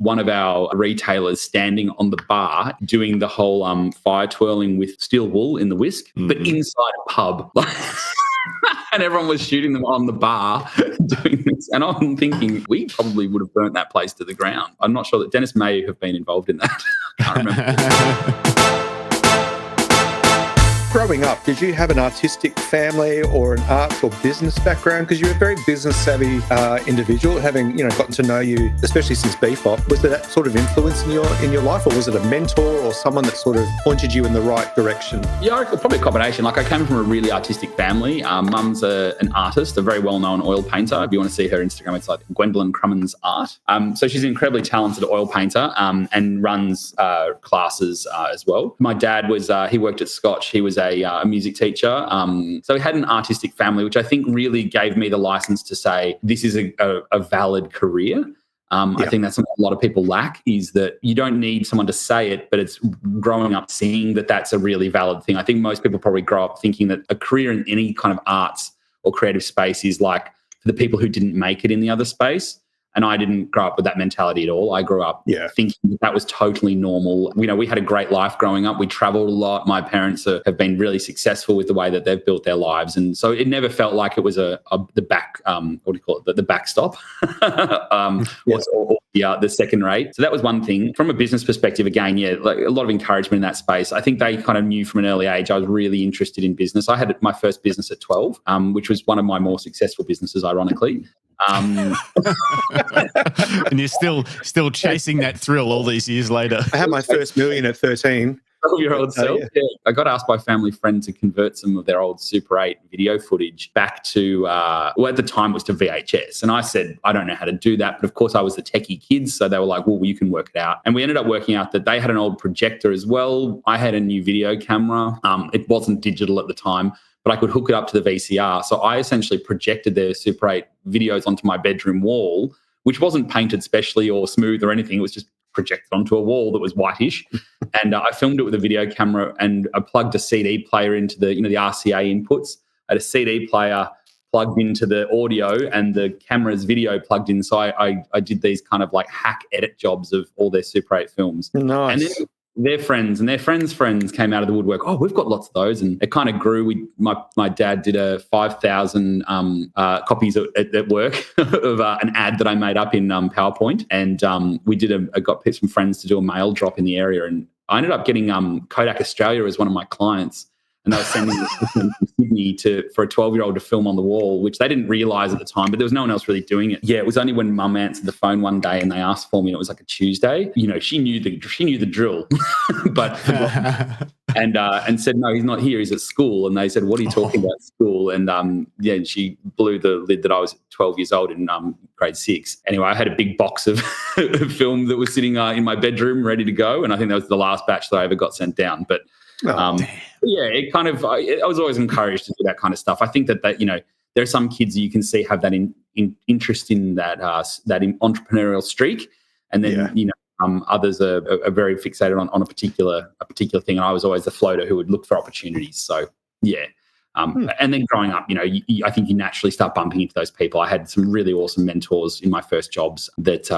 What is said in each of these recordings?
one of our retailers standing on the bar doing the whole fire twirling with steel wool in the whisk, but inside a pub. And everyone was shooting them on the bar doing this. And I'm thinking, we probably would have burnt that place to the ground. I'm not sure that Dennis may have been involved in that. I can't remember. Growing up, did you have an artistic family or an arts or business background? Because you're a very business-savvy individual, having gotten to know you, especially since BFOP. Was there that sort of influence in your life, or was it a mentor or someone that sort of pointed you in the right direction? Yeah, probably a combination. Like, I came from a really artistic family. Mum's an artist, a very well-known oil painter. If you want to see her Instagram, it's like Gwendolyn Crumins Art. So she's an incredibly talented oil painter and runs classes as well. My dad he worked at Scotch. He was a music teacher. So he had an artistic family, which I think really gave me the license to say this is a valid career. I think that's something a lot of people lack, is that you don't need someone to say it, but it's growing up seeing that that's a really valid thing. I think most people probably grow up thinking that a career in any kind of arts or creative space is like for the people who didn't make it in the other space. And I didn't grow up with that mentality at all. I grew up thinking that was totally normal. We had a great life growing up. We traveled a lot. My parents have been really successful with the way that they've built their lives. And so it never felt like it was the back, what do you call it? The backstop or the second rate. So that was one thing. From a business perspective, again, like a lot of encouragement in that space. I think they kind of knew from an early age I was really interested in business. I had my first business at 12, which was one of my more successful businesses, ironically. And you're still chasing that thrill all these years later. I had my first million at 13. 12-year-old self. Yeah. I got asked by a family friend to convert some of their old Super 8 video footage back to, at the time it was to VHS. And I said, I don't know how to do that. But of course I was the techie kid. So they were like, well, you can work it out. And we ended up working out that they had an old projector as well. I had a new video camera. It wasn't digital at the time, but I could hook it up to the VCR. So I essentially projected their Super 8 videos onto my bedroom wall, which wasn't painted specially or smooth or anything. It was just projected onto a wall that was whitish. And I filmed it with a video camera, and I plugged a CD player into the RCA inputs. I had a CD player plugged into the audio and the camera's video plugged in. So I did these kind of like hack edit jobs of all their Super 8 films. Nice. And then their friends and their friends' friends came out of the woodwork. Oh, we've got lots of those. And it kind of grew. My dad did a 5,000 copies at work of an ad that I made up in PowerPoint. And we got some friends to do a mail drop in the area. And I ended up getting Kodak Australia as one of my clients. And they were sending me from Sydney for a 12-year-old to film on the wall, which they didn't realise at the time, but there was no one else really doing it. Yeah, it was only when Mum answered the phone one day and they asked for me, and it was like a Tuesday. She knew the drill, but and said, no, he's not here. He's at school. And they said, what are you talking about at school? And she blew the lid that I was 12 years old in grade 6. Anyway, I had a big box of film that was sitting in my bedroom ready to go, and I think that was the last batch that I ever got sent down. But it kind of, I was always encouraged to do that kind of stuff. I think that there are some kids that you can see have that interest in that entrepreneurial streak, and then others are very fixated on a particular thing. And I was always the floater who would look for opportunities. So and then growing up, I think you naturally start bumping into those people. I had some really awesome mentors in my first jobs that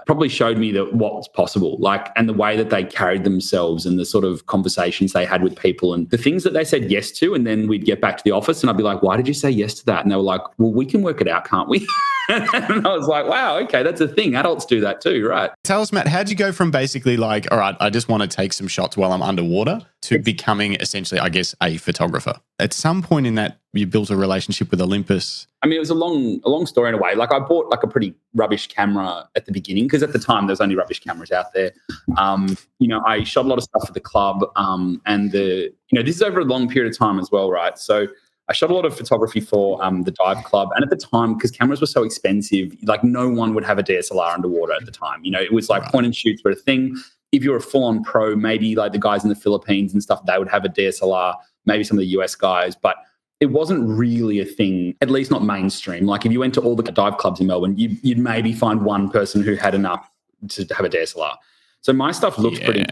probably showed me that what's possible, and the way that they carried themselves and the sort of conversations they had with people and the things that they said yes to. And then we'd get back to the office and I'd be like, why did you say yes to that? And they were like, well, we can work it out, can't we? And I was like, wow, okay, that's a thing. Adults do that too, right? Tell us, Matt, how'd you go from basically like, all right, I just want to take some shots while I'm underwater to becoming essentially, I guess, a photographer? At some point in that, you built a relationship with Olympus. I mean, it was a long story in a way. Like I bought like a pretty rubbish camera at the beginning because at the time there was only rubbish cameras out there. I shot a lot of stuff for the club and this is over a long period of time as well, right? So I shot a lot of photography for the dive club. And at the time, because cameras were so expensive, like no one would have a DSLR underwater at the time. It was like point and shoots were a thing. If you're a full-on pro, maybe like the guys in the Philippines and stuff, they would have a DSLR, maybe some of the US guys, but it wasn't really a thing, at least not mainstream. Like if you went to all the dive clubs in Melbourne, you'd maybe find one person who had enough to have a DSLR. So my stuff looks pretty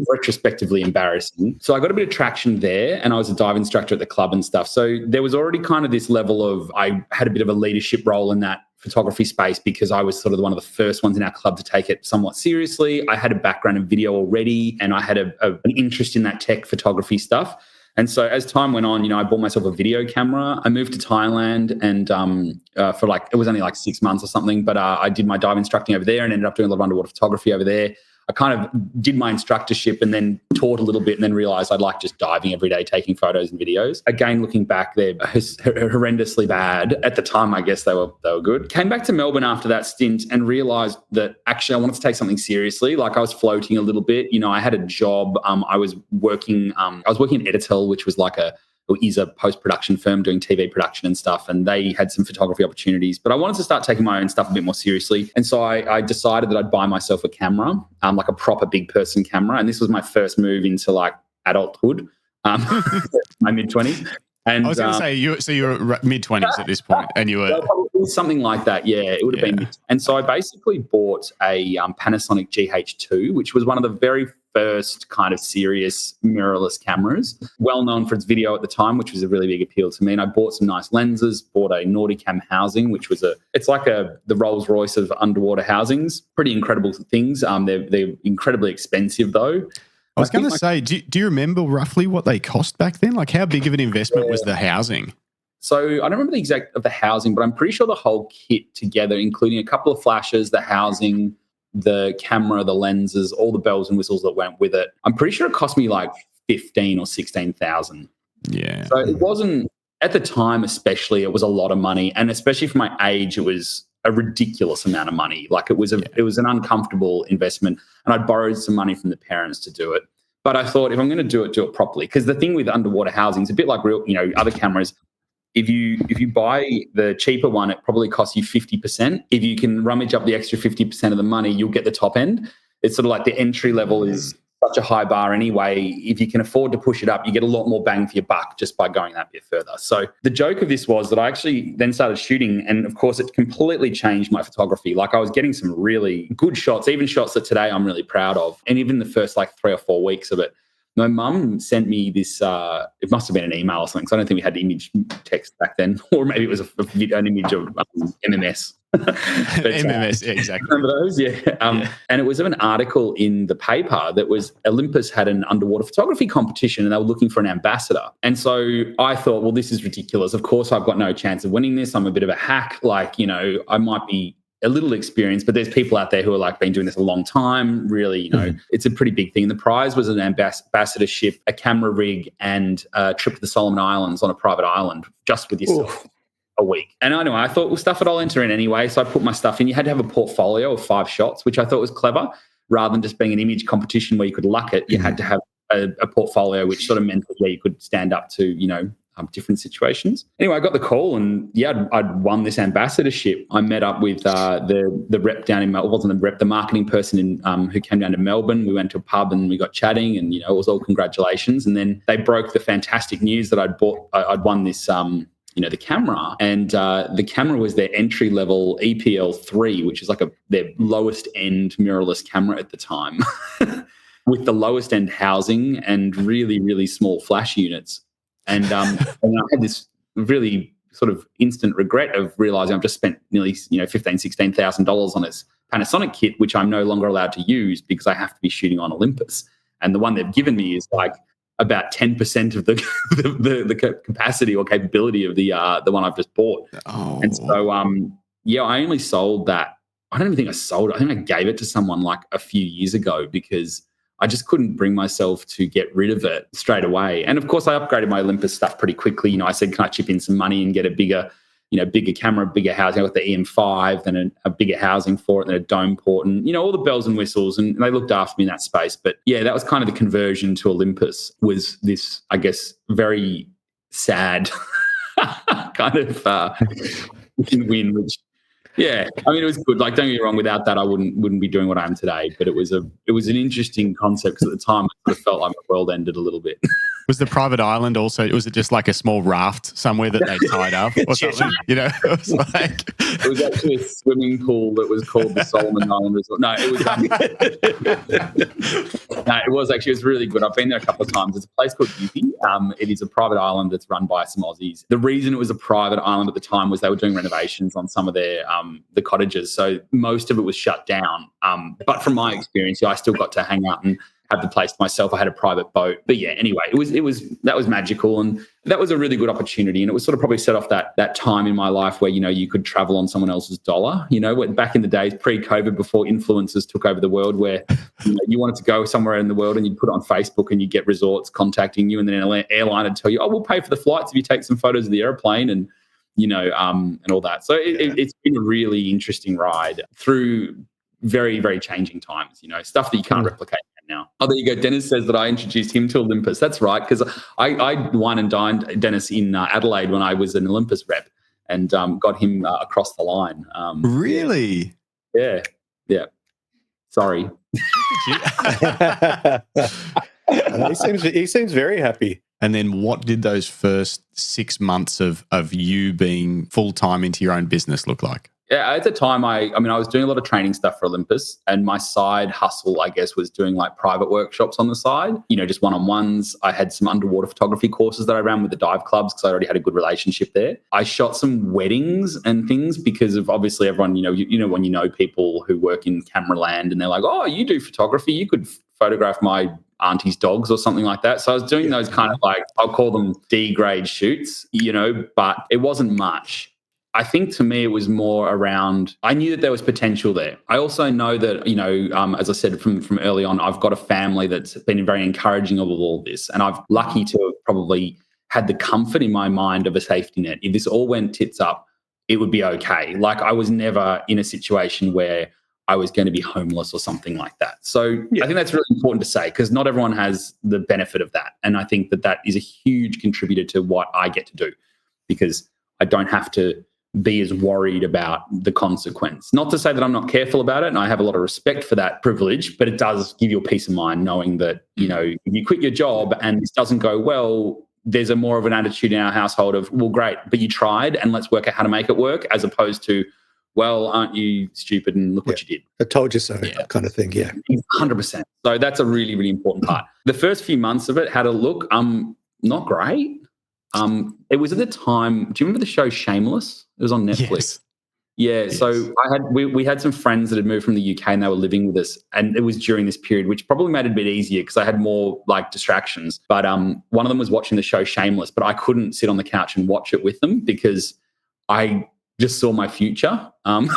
retrospectively embarrassing. So I got a bit of traction there, and I was a dive instructor at the club and stuff. So there was already kind of this level of, I had a bit of a leadership role in that photography space because I was sort of one of the first ones in our club to take it somewhat seriously. I had a background in video already, and I had an interest in that tech photography stuff. And so as time went on, I bought myself a video camera. I moved to Thailand and for it was only like 6 months or something, but I did my dive instructing over there and ended up doing a lot of underwater photography over there. I kind of did my instructorship and then taught a little bit and then realized I'd like just diving every day, taking photos and videos. Again, looking back, they're horrendously bad. At the time, I guess they were good. Came back to Melbourne after that stint and realized that actually I wanted to take something seriously. Like I was floating a little bit. I had a job. I was working at Editel, which was is a post-production firm doing TV production and stuff, and they had some photography opportunities. But I wanted to start taking my own stuff a bit more seriously. And so I decided that I'd buy myself a camera, like a proper big person camera. And this was my first move into like adulthood, my mid-20s. And I was going to say, you were mid-20s at this point, and you were... Something like that, yeah. It would have been. And so I basically bought a Panasonic GH2, which was one of the very first kind of serious mirrorless cameras, well known for its video at the time, which was a really big appeal to me. And I bought some nice lenses, bought a Nauticam housing, which was it's like the Rolls Royce of underwater housings. Pretty incredible things. They're incredibly expensive though. I was going to say, do you remember roughly what they cost back then? Like how big of an investment was the housing? So I don't remember the exact of the housing, but I'm pretty sure the whole kit together, including a couple of flashes, the housing, the camera, the lenses, all the bells and whistles that went with it, I'm pretty sure it cost me like 15 or 16,000. Yeah. So it wasn't, at the time especially, it was a lot of money. And especially for my age, it was a ridiculous amount of money. Like it was an uncomfortable investment. And I borrowed some money from the parents to do it. But I thought if I'm going to do it properly. Because the thing with underwater housing is a bit like real, other cameras. If you buy the cheaper one, it probably costs you 50%. If you can rummage up the extra 50% of the money, you'll get the top end. It's sort of like the entry level is such a high bar anyway. If you can afford to push it up, you get a lot more bang for your buck just by going that bit further. So the joke of this was that I actually then started shooting, and of course it completely changed my photography. Like I was getting some really good shots, even shots that today I'm really proud of. And even the first 3 or 4 weeks of it, my mum sent me this, it must have been an email or something, because I don't think we had image text back then, or maybe it was an image of MMS. MMS, yeah, exactly. Remember those? Yeah. And it was of an article in the paper that was Olympus had an underwater photography competition and they were looking for an ambassador. And so I thought, well, this is ridiculous. Of course, I've got no chance of winning this. I'm a bit of a hack. I might be a little experience, but there's people out there who are been doing this a long time. Really, it's a pretty big thing. The prize was an ambassadorship, a camera rig, and a trip to the Solomon Islands on a private island just with yourself. Oof. A week. And I know, I thought, well, stuff it, I'll enter in anyway. So I put my stuff in. You had to have a portfolio of 5 shots, which I thought was clever. Rather than just being an image competition where you could luck it, you had to have a portfolio, which sort of meant that you could stand up to, different situations. Anyway, I got the call and I'd won this ambassadorship. I met up with the rep down in Melbourne, wasn't the rep, the marketing person who came down to Melbourne. We went to a pub and we got chatting and, it was all congratulations. And then they broke the fantastic news that I'd won this, the camera, and the camera was their entry level EPL3, which is their lowest end mirrorless camera at the time, with the lowest end housing and really, really small flash units. And I had this really sort of instant regret of realizing I've just spent nearly $15,000-$16,000 on this Panasonic kit, which I'm no longer allowed to use because I have to be shooting on Olympus. And the one they've given me is about 10% of the capacity or capability of the one I've just bought. Oh. And so, I only sold that. I don't even think I sold it. I think I gave it to someone a few years ago because I just couldn't bring myself to get rid of it straight away. And of course, I upgraded my Olympus stuff pretty quickly. I said, can I chip in some money and get a bigger camera, bigger housing with the EM5, then a bigger housing for it, then a dome port, and, all the bells and whistles. And they looked after me in that space. But yeah, that was kind of the conversion to Olympus, was this, I guess, very sad kind of win, which, yeah, I mean, it was good. Don't get me wrong, without that, I wouldn't be doing what I am today. But it was an interesting concept because at the time I sort of felt like my world ended a little bit. Was the private island also, was it just like a small raft somewhere that they tied up or something? You know, it was like... It was actually a swimming pool that was called the Solomon Island Resort. No, it was... no, it was actually, it was really good. I've been there a couple of times. It's a place called Yupi. It is a private island that's run by some Aussies. The reason it was a private island at the time was they were doing renovations on some of their the cottages. So most of it was shut down. But from my experience, I still got to hang out and have the place to myself. I had a private boat. But yeah, anyway, that was magical, and that was a really good opportunity. And it was sort of probably set off that time in my life where, you could travel on someone else's dollar. Back in the days pre-COVID, before influencers took over the world, where you wanted to go somewhere in the world and you'd put it on Facebook and you get resorts contacting you, and then an airline would tell you, oh, we'll pay for the flights if you take some photos of the airplane and and all that. So it's been a really interesting ride through very, very changing times, stuff that you can't replicate now. Oh, there you go. Dennis says that I introduced him to Olympus. That's right, because I wine and dined Dennis in Adelaide when I was an Olympus rep, and got him across the line. Really? Yeah. Sorry. He seems very happy. And then what did those first 6 months of you being full-time into your own business look like? Yeah, at the time, I was doing a lot of training stuff for Olympus, and my side hustle, I guess, was doing like private workshops on the side, just one-on-ones. I had some underwater photography courses that I ran with the dive clubs because I already had a good relationship there. I shot some weddings and things because of obviously everyone, when you know people who work in camera land and they're like, oh, you do photography, you could photograph my auntie's dogs or something like that. So I was doing those kind of like, I'll call them D-grade shoots, but it wasn't much. I think to me it was more around, I knew that there was potential there. I also know that, as I said from early on, I've got a family that's been very encouraging of all this. And I've lucky to have probably had the comfort in my mind of a safety net. If this all went tits up, it would be okay. Like I was never in a situation where I was going to be homeless or something like that. So I think that's really important to say, because not everyone has the benefit of that. And I think that is a huge contributor to what I get to do, because I don't have to be as worried about the consequence. Not to say that I'm not careful about it, and I have a lot of respect for that privilege, but it does give you a peace of mind knowing that, if you quit your job and this doesn't go well, there's a more of an attitude in our household of, well, great, but you tried and let's work out how to make it work, as opposed to, well, aren't you stupid and look what you did. I told you so, kind of thing, 100%. So that's a really, really important part. The first few months of it, how to look, not great. It was at the time, do you remember the show Shameless? It was on Netflix. Yes. Yeah, Yes. so we had some friends that had moved from the UK and they were living with us, and it was during this period, which probably made it a bit easier because I had more like distractions. But one of them was watching the show Shameless, but I couldn't sit on the couch and watch it with them because I just saw my future. It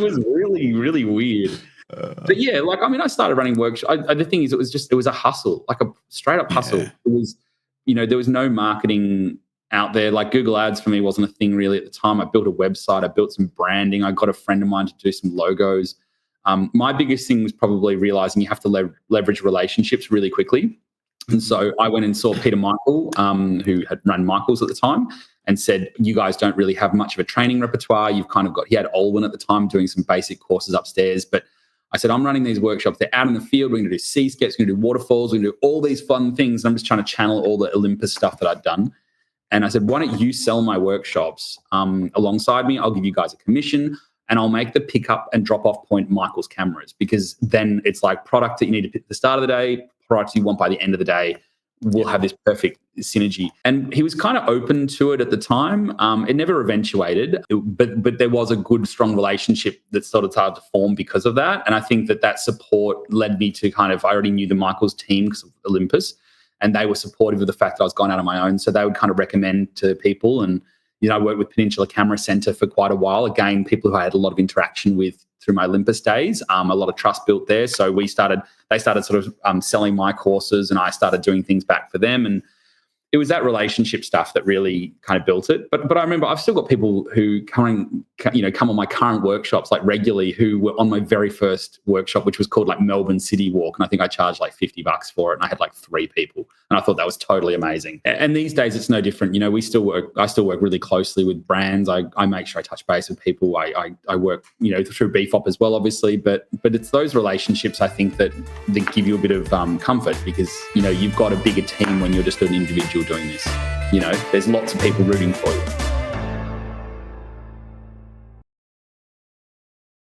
was really, really weird. But yeah, I started running workshops. The thing is, it was a hustle, like a straight up hustle. It was, there was no marketing out there. Like Google Ads for me wasn't a thing really at the time. I built a website, I built some branding. I got a friend of mine to do some logos. My biggest thing was probably realizing you have to leverage relationships really quickly. And so I went and saw Peter Michael, who had run Michael's at the time, and said, you guys don't really have much of a training repertoire. You've kind of got, he had Olwen at the time doing some basic courses upstairs. But I said, I'm running these workshops. They're out in the field. We're going to do seascapes. We're going to do waterfalls. We're going to do all these fun things. And I'm just trying to channel all the Olympus stuff that I'd done. And I said, why don't you sell my workshops alongside me? I'll give you guys a commission, and I'll make the pickup and drop off point Michael's cameras, because then it's like product that you need to pick at the start of the day, products you want by the end of the day. We'll have this perfect synergy. And he was kind of open to it at the time. It never eventuated, but there was a good, strong relationship that sort of started to form because of that. And I think that support led me to I already knew the Michael's team because of Olympus, and they were supportive of the fact that I was going out on my own. So they would kind of recommend to people. And, I worked with Peninsula Camera Centre for quite a while. Again, people who I had a lot of interaction with through my Olympus days, a lot of trust built there. So they started sort of selling my courses, and I started doing things back for them. And it was that relationship stuff that really kind of built it. But I remember I've still got people who come on my current workshops like regularly, who were on my very first workshop, which was called like Melbourne City Walk. And I think I charged like $50 for it. And I had like 3 people. And I thought that was totally amazing. And these days it's no different. You know, I still work really closely with brands. I make sure I touch base with people. I work, you know, through BFOP as well, obviously. But it's those relationships, I think, that give you a bit of comfort, because, you know, you've got a bigger team when you're just an individual doing this. You know, there's lots of people rooting for you.